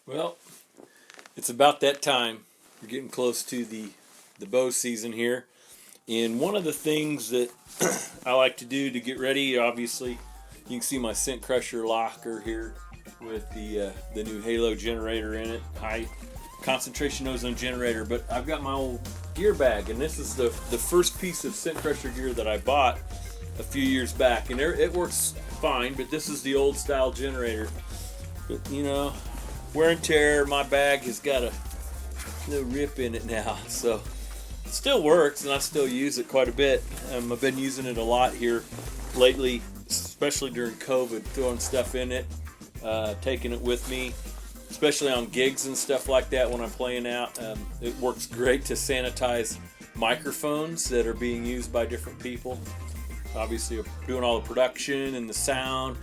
Well, it's about that time. We're getting close to the bow season here. And one of the things that I like to do to get ready, obviously, you can see my scent crusher locker here with the new Halo generator in it, high concentration ozone generator. But I've got my old gear bag, and this is the first piece of scent crusher gear that I bought a few years back. And it works fine, but this is the old style generator. But, you know, wear and tear, my bag has got a little rip in it now, so it still works and I still use it quite a bit. I've been using it a lot here lately, especially during COVID, throwing stuff in it, taking it with me, especially on gigs and stuff like that when I'm playing out. It works great to sanitize microphones that are being used by different people. Obviously doing all the production and the sound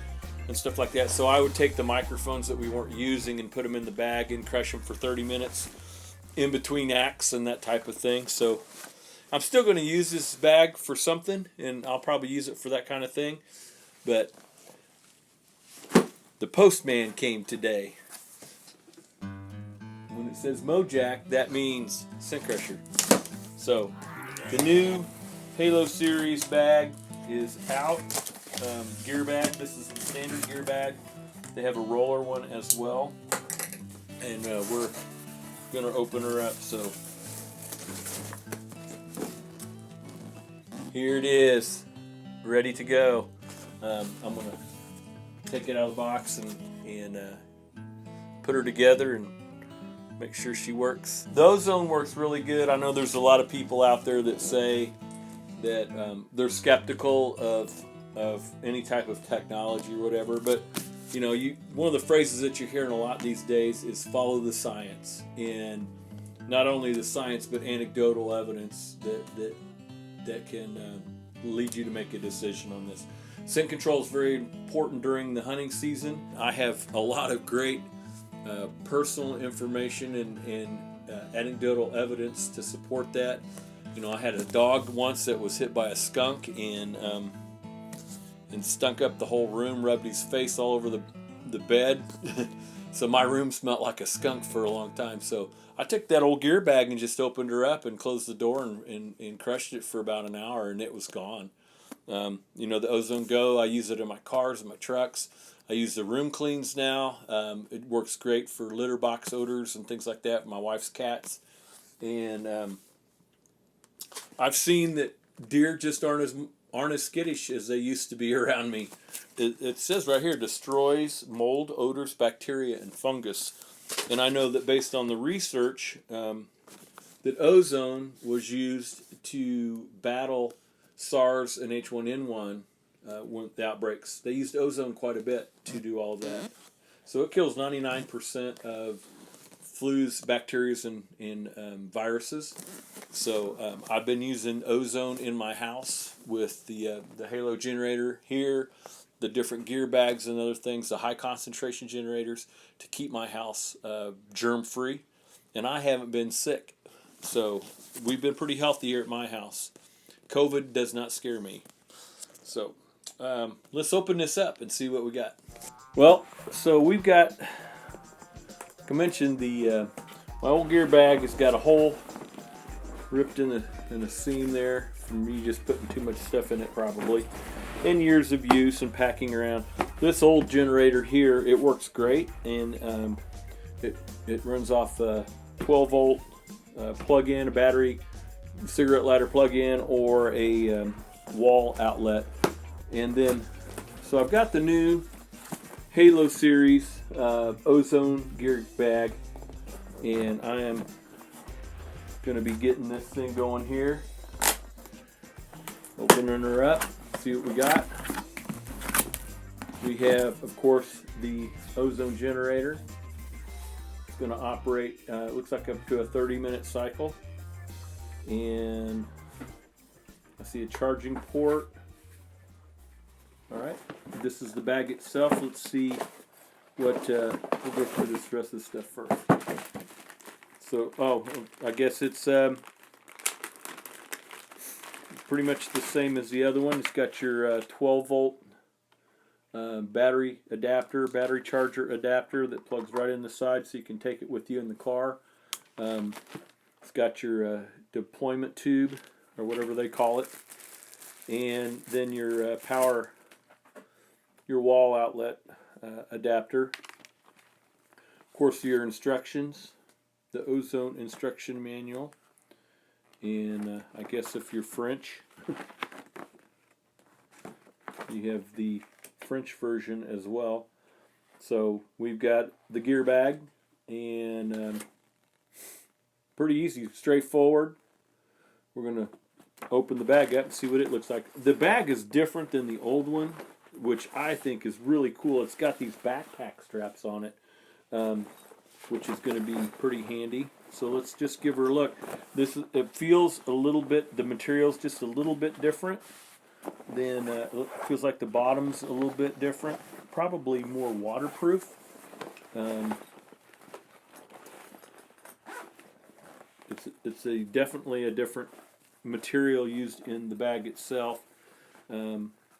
and stuff like that. So I would take the microphones that we weren't using and put them in the bag and crush them for 30 minutes in between acts and that type of thing. So I'm still going to use this bag for something, and I'll probably use it for that kind of thing. But the postman came today. When it says Mojack, that means scent crusher. So the new Halo series bag is out. Gear bag. This is the standard gear bag. They have a roller one as well, and we're gonna open her up. So here it is, ready to go. I'm gonna take it out of the box and put her together and make sure she works. The ozone works really good. I know there's a lot of people out there that say that they're skeptical of any type of technology or whatever, but you know, one of the phrases that you're hearing a lot these days is follow the science, and not only the science but anecdotal evidence that can lead you to make a decision on this. Scent control is very important during the hunting season. I have a lot of great personal information and anecdotal evidence to support that. You know, I had a dog once that was hit by a skunk and stunk up the whole room, rubbed his face all over the bed. So my room smelled like a skunk for a long time. So I took that old gear bag and just opened her up and closed the door and crushed it for about an hour, and it was gone. You know, the Ozone Go, I use it in my cars and my trucks. I use the room cleans now. It works great for litter box odors and things like that, my wife's cats. And I've seen that deer just aren't as skittish as they used to be around me. It says right here, destroys mold, odors, bacteria, and fungus. And I know that based on the research, that ozone was used to battle SARS and H1N1 when the outbreaks. They used ozone quite a bit to do all that. So it kills 99% of flus, bacteria, and viruses. So I've been using ozone in my house with the Halo generator here, the different gear bags and other things, the high concentration generators to keep my house germ free, and I haven't been sick. So we've been pretty healthy here at my house. COVID does not scare me. So let's open this up and see what we got. Well, so we've got, like I mentioned, my old gear bag has got a hole ripped in the seam there from me just putting too much stuff in it probably, and years of use and packing around. This old generator here, it works great, and it runs off a 12 volt plug-in, a battery, cigarette lighter plug-in, or a wall outlet. And then, so I've got the new Halo series ozone gear bag, and I am going to be getting this thing going here. Opening her up, see what we got. We have, of course, the ozone generator. It's going to operate, it looks like up to a 30-minute cycle. And I see a charging port. Alright, this is the bag itself. Let's see what, we'll go through this rest of the stuff first. So, I guess it's pretty much the same as the other one. It's got your 12 volt battery adapter, battery charger adapter that plugs right in the side so you can take it with you in the car. It's got your deployment tube, or whatever they call it, and then your your wall outlet adapter. Of course, your instructions, the ozone instruction manual, and I guess if you're French, you have the French version as well. So we've got the gear bag, and pretty easy, straightforward. We're going to open the bag up and see what it looks like. The bag is different than the old one, which I think is really cool. It's got these backpack straps on it, which is going to be pretty handy. So let's just give her a look. It feels a little bit, the material's just a little bit different. Then it feels like the bottom's a little bit different, probably more waterproof. It's definitely a different material used in the bag itself. It's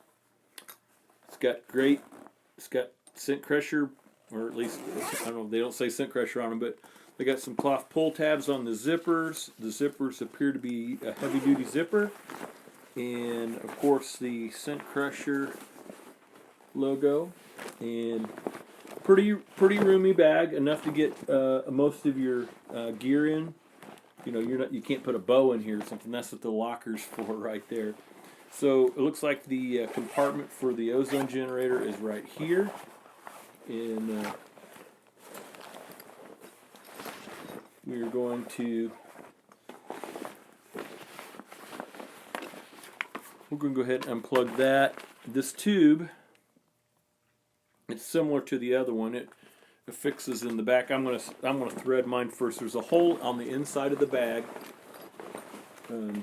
got scent crusher, or at least, I don't know, they don't say scent crusher on them, but they got some cloth pull tabs on the zippers. The zippers appear to be a heavy duty zipper. And of course the scent crusher logo, and pretty roomy bag, enough to get most of your gear in. You know, you can't put a bow in here or something. That's what the locker's for right there. So it looks like the compartment for the ozone generator is right here, and we're going to go ahead and unplug that. This tube, it's similar to the other one. It fixes in the back. I'm gonna thread mine first. There's a hole on the inside of the bag. I don't know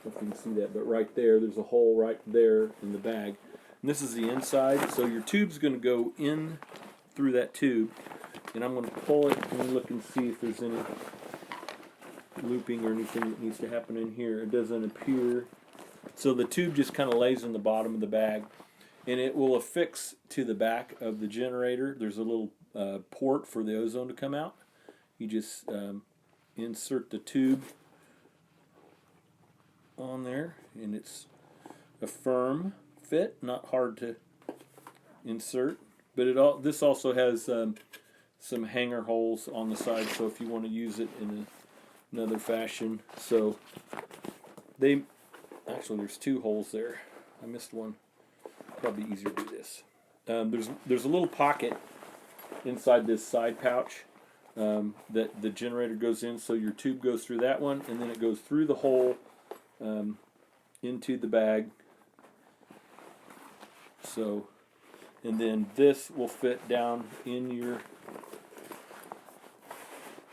if you can see that, but right there's a hole right there in the bag. And this is the inside, so your tube's going to go in through that tube. And I'm going to pull it and look and see if there's any looping or anything that needs to happen in here. It doesn't appear. So the tube just kind of lays in the bottom of the bag, and it will affix to the back of the generator. There's a little port for the ozone to come out. You just insert the tube on there, and it's a firm fit, not hard to insert. But this also has some hanger holes on the side, so if you want to use it in another fashion. So actually there's two holes there. I missed one. Probably easier to do this. There's a little pocket inside this side pouch that the generator goes in, so your tube goes through that one, and then it goes through the hole into the bag. So, and then this will fit down in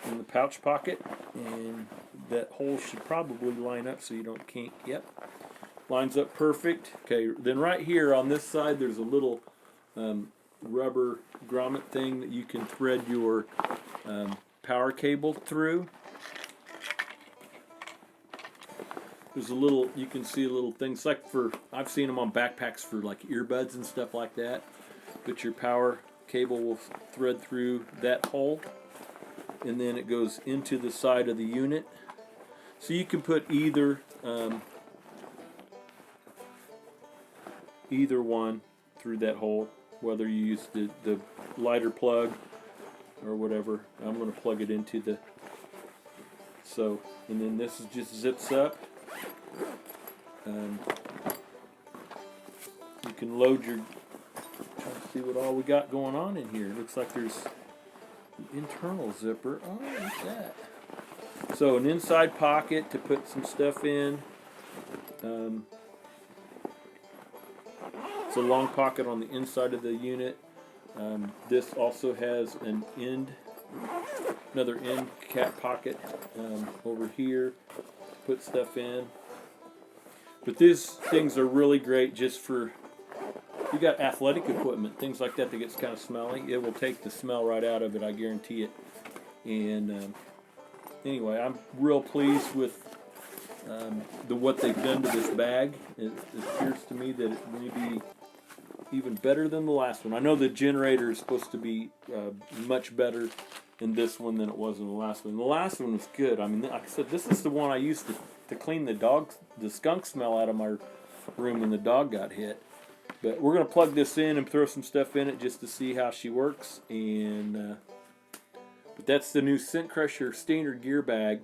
the pouch pocket, and that hole should probably line up so you don't kink. Yep, lines up perfect. Okay, then right here on this side there's a little rubber grommet thing that you can thread your power cable through. There's a little, you can see a little things like I've seen them on backpacks for like earbuds and stuff like that. But your power cable will thread through that hole, and then it goes into the side of the unit. So you can put either one through that hole, whether you use the lighter plug or whatever. I'm going to plug it into the, so, and then this just zips up. You can load your, try to see what all we got going on in here. It looks like there's an internal zipper. Oh, look at that. So an inside pocket to put some stuff in. It's a long pocket on the inside of the unit. This also has another end cap pocket over here to put stuff in. But these things are really great just for, you got athletic equipment, things like that gets kind of smelly. It will take the smell right out of it, I guarantee it. And anyway, I'm real pleased with what they've done to this bag. It appears to me that it may be even better than the last one. I know the generator is supposed to be much better in this one than it was in the last one. The last one was good. I mean, like I said, this is the one I used to clean the skunk smell out of my room when the dog got hit. But we're going to plug this in and throw some stuff in it just to see how she works. And but that's the new Scent Crusher standard gear bag.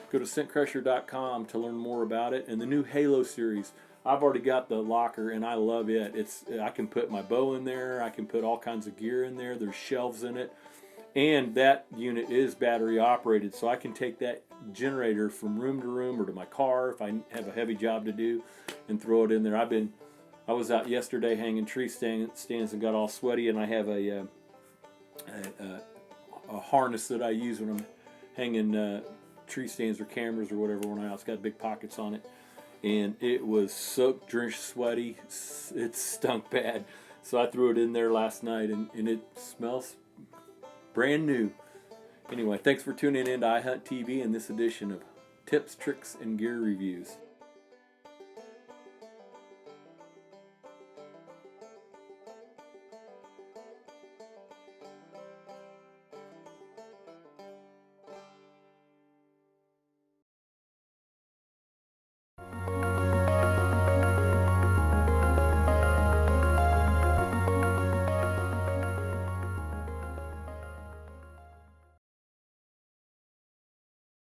Go to scentcrusher.com to learn more about it. And the new Halo series. I've already got the locker and I love it. I can put my bow in there. I can put all kinds of gear in there. There's shelves in it. And that unit is battery operated, so I can take that generator from room to room or to my car if I have a heavy job to do and throw it in there. I was out yesterday hanging tree stands and got all sweaty, and I have a harness that I use when I'm hanging tree stands or cameras or whatever when I'm out. It's got big pockets on it. And it was soaked, drenched, sweaty. It stunk bad. So I threw it in there last night, and it smells brand new. Anyway, thanks for tuning in to IHTV in this edition of Tips, Tricks, and Gear Reviews.